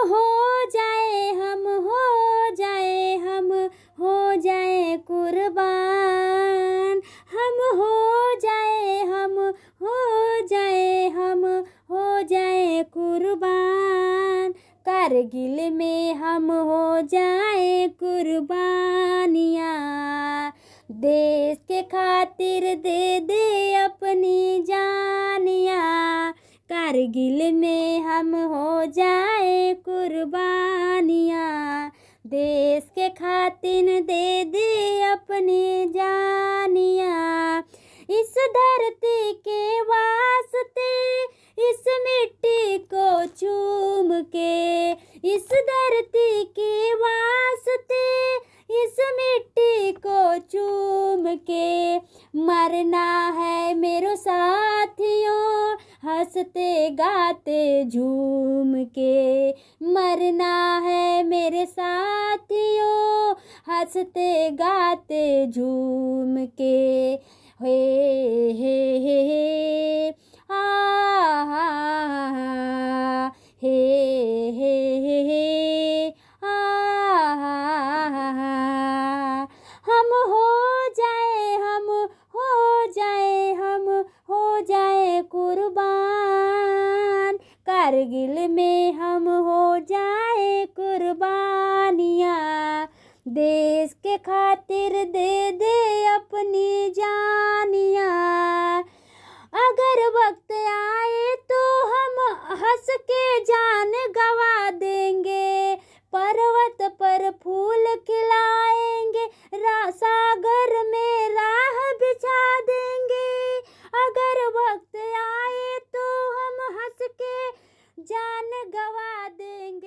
हो जाए हम हो जाए हम हो जाए कुर्बान, हम हो जाए हम हो जाए हम हो जाए कुर्बान, कारगिल में हम हो जाए कुर्बानियाँ। देश के खातिर दे दे अपनी जानियाँ, कारगिल में हम हो जाए कुर्बानियाँ। देश के खातिर दे दे अपनी जानियाँ। इस धरती के वास्ते इस मिट्टी को चूम के, इस धरती के वास्ते इस मिट्टी को चूम के, मरना है मेरे साथियों हंसते गाते झूम के, मरना है मेरे साथियों हंसते गाते झूम के। हे हे आ हे हे आ हम हो जाए हम हो जाए हम हो जाए कुर्बान, कारगिल में हम हो जाए कुर्बानियाँ। देश के खातिर दे दे अपनी जानियाँ। अगर वक्त आए तो हम हंस के जान गवा देंगे, पर्वत पर फूल खिलाएंगे, सागर में राह बिछा देंगे। अगर वक्त आए तो हम हंस के जान गवा देंगे।